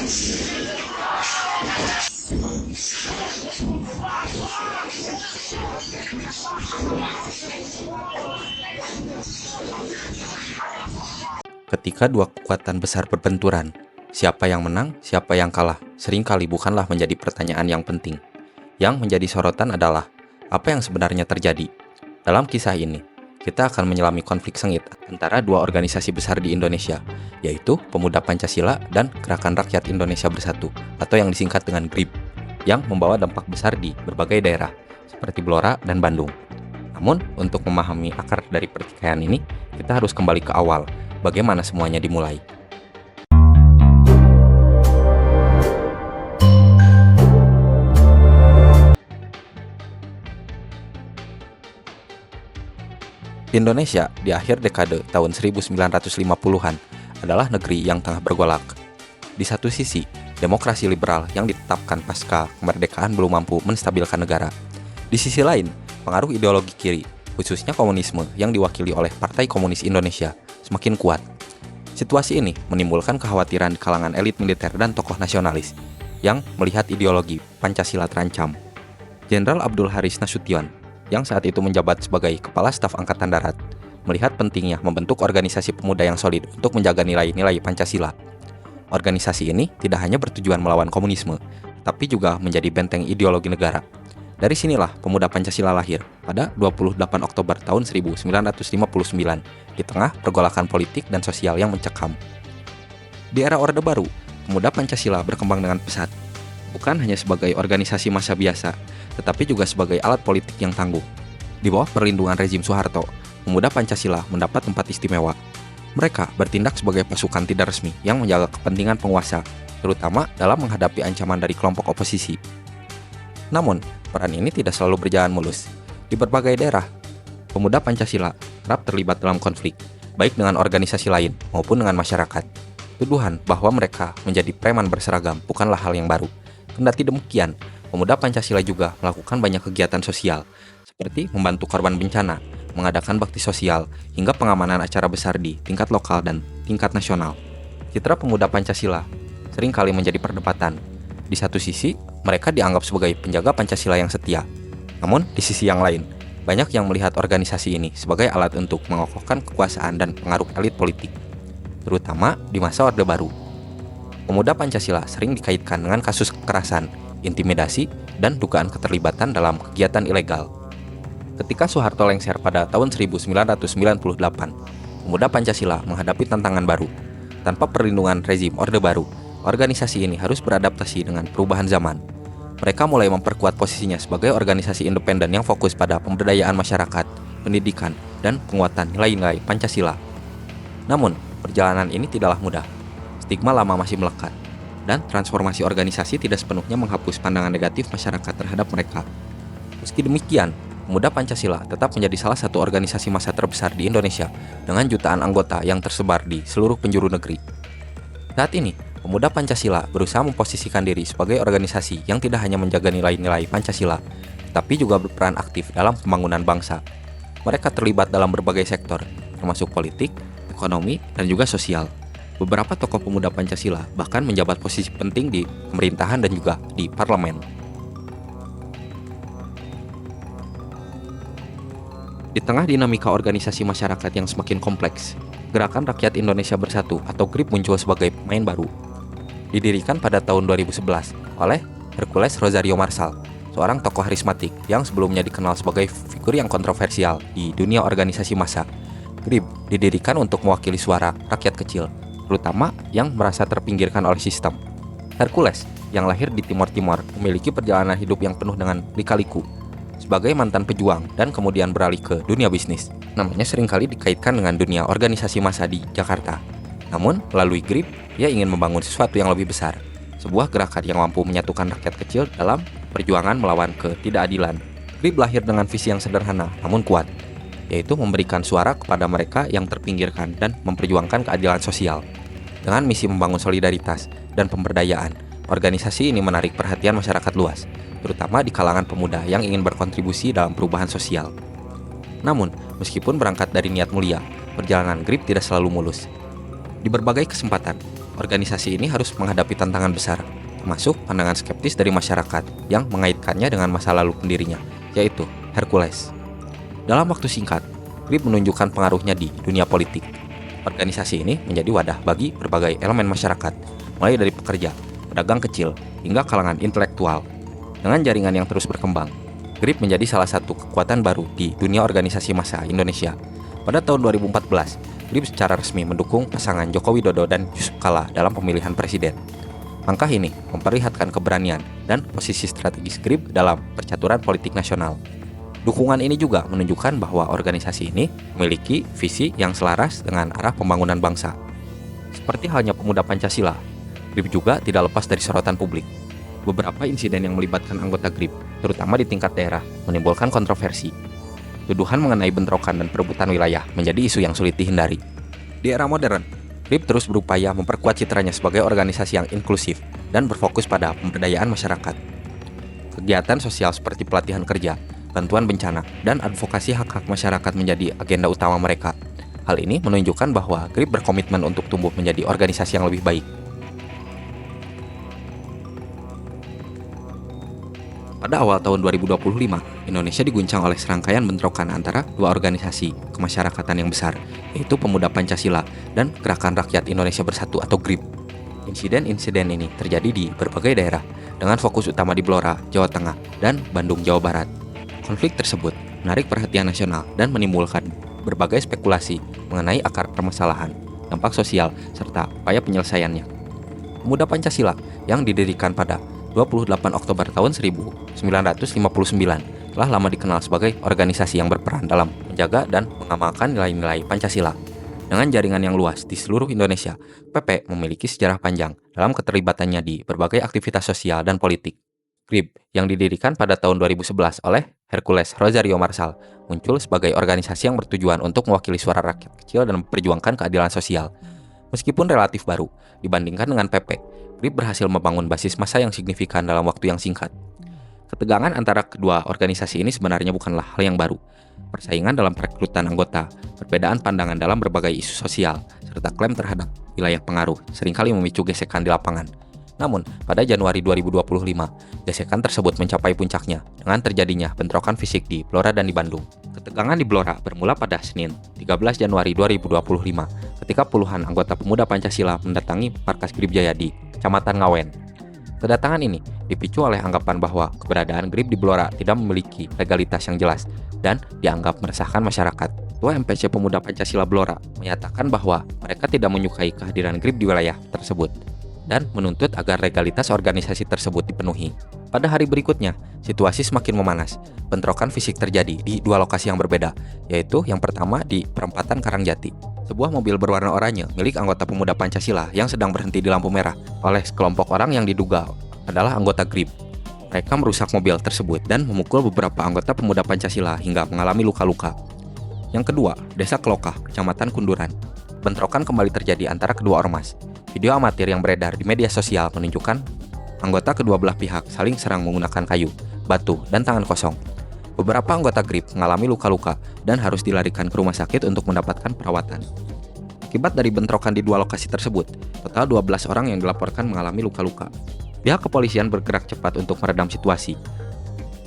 Ketika dua kekuatan besar berbenturan, siapa yang menang, siapa yang kalah, seringkali bukanlah menjadi pertanyaan yang penting. Yang menjadi sorotan adalah apa yang sebenarnya terjadi. Dalam kisah ini, kita akan menyelami konflik sengit antara dua organisasi besar di Indonesia, yaitu Pemuda Pancasila dan Gerakan Rakyat Indonesia Bersatu, atau yang disingkat dengan GRIB, yang membawa dampak besar di berbagai daerah, seperti Blora dan Bandung. Namun, untuk memahami akar dari pertikaian ini, kita harus kembali ke awal, bagaimana semuanya dimulai. Indonesia di akhir dekade tahun 1950-an adalah negeri yang tengah bergolak. Di satu sisi, demokrasi liberal yang ditetapkan pasca kemerdekaan belum mampu menstabilkan negara. Di sisi lain, pengaruh ideologi kiri, khususnya komunisme yang diwakili oleh Partai Komunis Indonesia, semakin kuat. Situasi ini menimbulkan kekhawatiran di kalangan elit militer dan tokoh nasionalis yang melihat ideologi Pancasila terancam. Jenderal Abdul Haris Nasution yang saat itu menjabat sebagai Kepala Staf Angkatan Darat, melihat pentingnya membentuk organisasi pemuda yang solid untuk menjaga nilai-nilai Pancasila. Organisasi ini tidak hanya bertujuan melawan komunisme, tapi juga menjadi benteng ideologi negara. Dari sinilah Pemuda Pancasila lahir pada 28 Oktober tahun 1959 di tengah pergolakan politik dan sosial yang mencekam. Di era Orde Baru, Pemuda Pancasila berkembang dengan pesat, bukan hanya sebagai organisasi massa biasa, tetapi juga sebagai alat politik yang tangguh. Di bawah perlindungan rezim Soeharto, Pemuda Pancasila mendapat tempat istimewa. Mereka bertindak sebagai pasukan tidak resmi yang menjaga kepentingan penguasa, terutama dalam menghadapi ancaman dari kelompok oposisi. Namun, peran ini tidak selalu berjalan mulus. Di berbagai daerah, Pemuda Pancasila kerap terlibat dalam konflik, baik dengan organisasi lain maupun dengan masyarakat. Tuduhan bahwa mereka menjadi preman berseragam bukanlah hal yang baru. Kendati demikian, Pemuda Pancasila juga melakukan banyak kegiatan sosial, seperti membantu korban bencana, mengadakan bakti sosial, hingga pengamanan acara besar di tingkat lokal dan tingkat nasional. Citra Pemuda Pancasila seringkali menjadi perdebatan. Di satu sisi, mereka dianggap sebagai penjaga Pancasila yang setia. Namun, di sisi yang lain, banyak yang melihat organisasi ini sebagai alat untuk mengokohkan kekuasaan dan pengaruh elit politik, terutama di masa Orde Baru. Pemuda Pancasila sering dikaitkan dengan kasus kekerasan, intimidasi, dan dugaan keterlibatan dalam kegiatan ilegal. Ketika Soeharto lengser pada tahun 1998, Pemuda Pancasila menghadapi tantangan baru. Tanpa perlindungan rezim Orde Baru, organisasi ini harus beradaptasi dengan perubahan zaman. Mereka mulai memperkuat posisinya sebagai organisasi independen yang fokus pada pemberdayaan masyarakat, pendidikan, dan penguatan nilai-nilai Pancasila. Namun, perjalanan ini tidaklah mudah. Stigma lama masih melekat, dan transformasi organisasi tidak sepenuhnya menghapus pandangan negatif masyarakat terhadap mereka. Meski demikian, Pemuda Pancasila tetap menjadi salah satu organisasi massa terbesar di Indonesia dengan jutaan anggota yang tersebar di seluruh penjuru negeri. Saat ini, Pemuda Pancasila berusaha memposisikan diri sebagai organisasi yang tidak hanya menjaga nilai-nilai Pancasila, tapi juga berperan aktif dalam pembangunan bangsa. Mereka terlibat dalam berbagai sektor, termasuk politik, ekonomi, dan juga sosial. Beberapa tokoh Pemuda Pancasila bahkan menjabat posisi penting di pemerintahan dan juga di parlemen. Di tengah dinamika organisasi masyarakat yang semakin kompleks, Gerakan Rakyat Indonesia Bersatu atau GRIB muncul sebagai pemain baru. Didirikan pada tahun 2011 oleh Hercules Rosario Marsal, seorang tokoh karismatik yang sebelumnya dikenal sebagai figur yang kontroversial di dunia organisasi massa. GRIB didirikan untuk mewakili suara rakyat kecil, terutama yang merasa terpinggirkan oleh sistem. Hercules, yang lahir di Timor Timur, memiliki perjalanan hidup yang penuh dengan lika-liku. Sebagai mantan pejuang dan kemudian beralih ke dunia bisnis, namanya seringkali dikaitkan dengan dunia organisasi massa di Jakarta. Namun, melalui GRIB, ia ingin membangun sesuatu yang lebih besar, sebuah gerakan yang mampu menyatukan rakyat kecil dalam perjuangan melawan ketidakadilan. GRIB lahir dengan visi yang sederhana namun kuat, yaitu memberikan suara kepada mereka yang terpinggirkan dan memperjuangkan keadilan sosial. Dengan misi membangun solidaritas dan pemberdayaan, organisasi ini menarik perhatian masyarakat luas, terutama di kalangan pemuda yang ingin berkontribusi dalam perubahan sosial. Namun, meskipun berangkat dari niat mulia, perjalanan GRIB tidak selalu mulus. Di berbagai kesempatan, organisasi ini harus menghadapi tantangan besar, termasuk pandangan skeptis dari masyarakat yang mengaitkannya dengan masa lalu pendirinya, yaitu Hercules. Dalam waktu singkat, GRIP menunjukkan pengaruhnya di dunia politik. Organisasi ini menjadi wadah bagi berbagai elemen masyarakat, mulai dari pekerja, pedagang kecil, hingga kalangan intelektual. Dengan jaringan yang terus berkembang, GRIP menjadi salah satu kekuatan baru di dunia organisasi massa Indonesia. Pada tahun 2014, GRIP secara resmi mendukung pasangan Joko Widodo dan Yusuf Kala dalam pemilihan presiden. Langkah ini memperlihatkan keberanian dan posisi strategis GRIP dalam percaturan politik nasional. Dukungan ini juga menunjukkan bahwa organisasi ini memiliki visi yang selaras dengan arah pembangunan bangsa. Seperti halnya pemuda Pancasila, GRIP juga tidak lepas dari sorotan publik. Beberapa insiden yang melibatkan anggota GRIP, terutama di tingkat daerah, menimbulkan kontroversi. Tuduhan mengenai bentrokan dan perebutan wilayah menjadi isu yang sulit dihindari. Di era modern, GRIP terus berupaya memperkuat citranya sebagai organisasi yang inklusif dan berfokus pada pemberdayaan masyarakat. Kegiatan sosial seperti pelatihan kerja, bantuan bencana, dan advokasi hak-hak masyarakat menjadi agenda utama mereka. Hal ini menunjukkan bahwa GRIP berkomitmen untuk tumbuh menjadi organisasi yang lebih baik. Pada awal tahun 2025, Indonesia diguncang oleh serangkaian bentrokan antara dua organisasi kemasyarakatan yang besar, yaitu Pemuda Pancasila dan Gerakan Rakyat Indonesia Bersatu atau GRIP. Insiden-insiden ini terjadi di berbagai daerah, dengan fokus utama di Blora, Jawa Tengah, dan Bandung, Jawa Barat. Konflik tersebut menarik perhatian nasional dan menimbulkan berbagai spekulasi mengenai akar permasalahan, dampak sosial, serta upaya penyelesaiannya. Pemuda Pancasila yang didirikan pada 28 Oktober tahun 1959 telah lama dikenal sebagai organisasi yang berperan dalam menjaga dan mengamalkan nilai-nilai Pancasila. Dengan jaringan yang luas di seluruh Indonesia, PP memiliki sejarah panjang dalam keterlibatannya di berbagai aktivitas sosial dan politik. GRIP yang didirikan pada tahun 2011 oleh Hercules Rosario Marsal muncul sebagai organisasi yang bertujuan untuk mewakili suara rakyat kecil dan memperjuangkan keadilan sosial. Meskipun relatif baru dibandingkan dengan PP, GRIP berhasil membangun basis massa yang signifikan dalam waktu yang singkat. Ketegangan antara kedua organisasi ini sebenarnya bukanlah hal yang baru. Persaingan dalam perekrutan anggota, perbedaan pandangan dalam berbagai isu sosial, serta klaim terhadap wilayah pengaruh seringkali memicu gesekan di lapangan. Namun, pada Januari 2025, gesekan tersebut mencapai puncaknya dengan terjadinya bentrokan fisik di Blora dan di Bandung. Ketegangan di Blora bermula pada Senin, 13 Januari 2025, ketika puluhan anggota Pemuda Pancasila mendatangi markas GRIP Jaya di Kecamatan Ngawen. Kedatangan ini dipicu oleh anggapan bahwa keberadaan GRIP di Blora tidak memiliki legalitas yang jelas dan dianggap meresahkan masyarakat. Ketua MPC Pemuda Pancasila Blora menyatakan bahwa mereka tidak menyukai kehadiran GRIP di wilayah tersebut dan menuntut agar legalitas organisasi tersebut dipenuhi. Pada hari berikutnya, situasi semakin memanas. Bentrokan fisik terjadi di dua lokasi yang berbeda, yaitu yang pertama di perempatan Karangjati. Sebuah mobil berwarna oranye milik anggota Pemuda Pancasila yang sedang berhenti di lampu merah oleh sekelompok orang yang diduga adalah anggota GRIP. Mereka merusak mobil tersebut dan memukul beberapa anggota Pemuda Pancasila hingga mengalami luka-luka. Yang kedua, Desa Kelokah, Kecamatan Kunduran. Bentrokan kembali terjadi antara kedua ormas. Video amatir yang beredar di media sosial menunjukkan anggota kedua belah pihak saling serang menggunakan kayu, batu, dan tangan kosong. Beberapa anggota GRIP mengalami luka-luka dan harus dilarikan ke rumah sakit untuk mendapatkan perawatan. Akibat dari bentrokan di dua lokasi tersebut, total 12 orang yang dilaporkan mengalami luka-luka. Pihak kepolisian bergerak cepat untuk meredam situasi.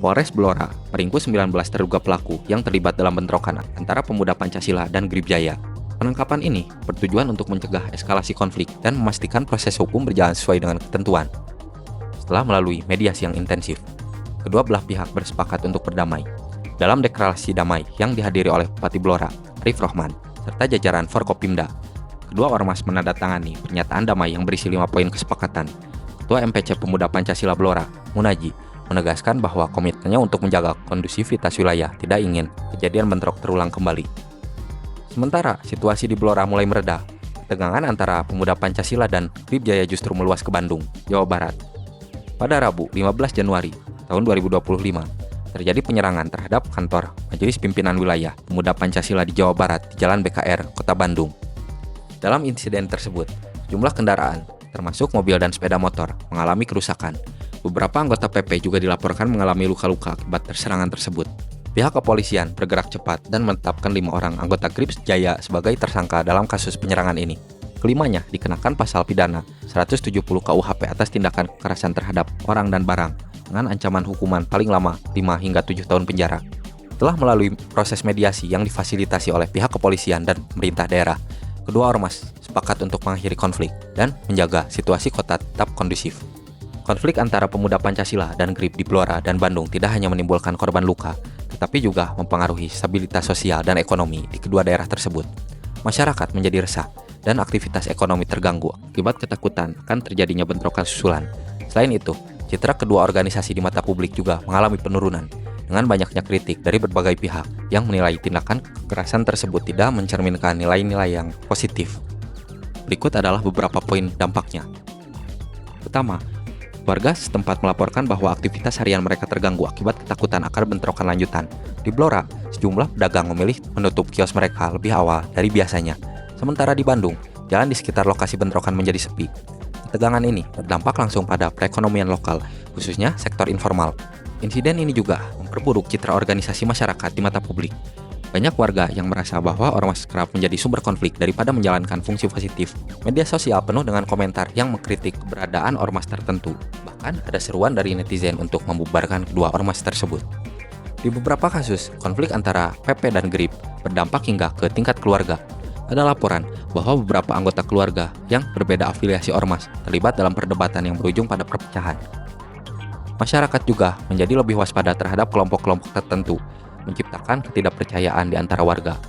Polres Blora meringkus 19 terduga pelaku yang terlibat dalam bentrokan antara Pemuda Pancasila dan GRIP Jaya. Penangkapan ini bertujuan untuk mencegah eskalasi konflik dan memastikan proses hukum berjalan sesuai dengan ketentuan. Setelah melalui mediasi yang intensif, kedua belah pihak bersepakat untuk berdamai. Dalam deklarasi damai yang dihadiri oleh Bupati Blora, Arif Rohman, serta jajaran Forkopimda, kedua ormas menandatangani pernyataan damai yang berisi 5 poin kesepakatan. Ketua MPC Pemuda Pancasila Blora, Munaji, menegaskan bahwa komitmennya untuk menjaga kondusivitas wilayah tidak ingin kejadian bentrok terulang kembali. Sementara situasi di Blora mulai mereda, ketegangan antara Pemuda Pancasila dan GRIP Jaya justru meluas ke Bandung, Jawa Barat. Pada Rabu 15 Januari tahun 2025, terjadi penyerangan terhadap kantor Majelis Pimpinan Wilayah Pemuda Pancasila di Jawa Barat di Jalan BKR, Kota Bandung. Dalam insiden tersebut, jumlah kendaraan, termasuk mobil dan sepeda motor, mengalami kerusakan. Beberapa anggota PP juga dilaporkan mengalami luka-luka akibat serangan tersebut. Pihak kepolisian bergerak cepat dan menetapkan 5 orang anggota GRIP Jaya sebagai tersangka dalam kasus penyerangan ini. Kelimanya dikenakan pasal pidana 170 KUHP atas tindakan kekerasan terhadap orang dan barang dengan ancaman hukuman paling lama 5 hingga 7 tahun penjara. Setelah melalui proses mediasi yang difasilitasi oleh pihak kepolisian dan pemerintah daerah, kedua ormas sepakat untuk mengakhiri konflik dan menjaga situasi kota tetap kondusif. Konflik antara pemuda Pancasila dan GRIP di Blora dan Bandung tidak hanya menimbulkan korban luka, tetapi juga mempengaruhi stabilitas sosial dan ekonomi di kedua daerah tersebut. Masyarakat menjadi resah dan aktivitas ekonomi terganggu akibat ketakutan akan terjadinya bentrokan susulan. Selain itu, citra kedua organisasi di mata publik juga mengalami penurunan dengan banyaknya kritik dari berbagai pihak yang menilai tindakan kekerasan tersebut tidak mencerminkan nilai-nilai yang positif. Berikut adalah beberapa poin dampaknya. Pertama, warga setempat melaporkan bahwa aktivitas harian mereka terganggu akibat ketakutan akan bentrokan lanjutan. Di Blora, sejumlah pedagang memilih menutup kios mereka lebih awal dari biasanya. Sementara di Bandung, jalan di sekitar lokasi bentrokan menjadi sepi. Ketegangan ini berdampak langsung pada perekonomian lokal, khususnya sektor informal. Insiden ini juga memperburuk citra organisasi masyarakat di mata publik. Banyak warga yang merasa bahwa ormas kerap menjadi sumber konflik daripada menjalankan fungsi positif. Media sosial penuh dengan komentar yang mengkritik keberadaan ormas tertentu. Bahkan ada seruan dari netizen untuk membubarkan kedua ormas tersebut. Di beberapa kasus, konflik antara PP dan GRIP berdampak hingga ke tingkat keluarga. Ada laporan bahwa beberapa anggota keluarga yang berbeda afiliasi ormas terlibat dalam perdebatan yang berujung pada perpecahan. Masyarakat juga menjadi lebih waspada terhadap kelompok-kelompok tertentu, menciptakan ketidakpercayaan di antara warga.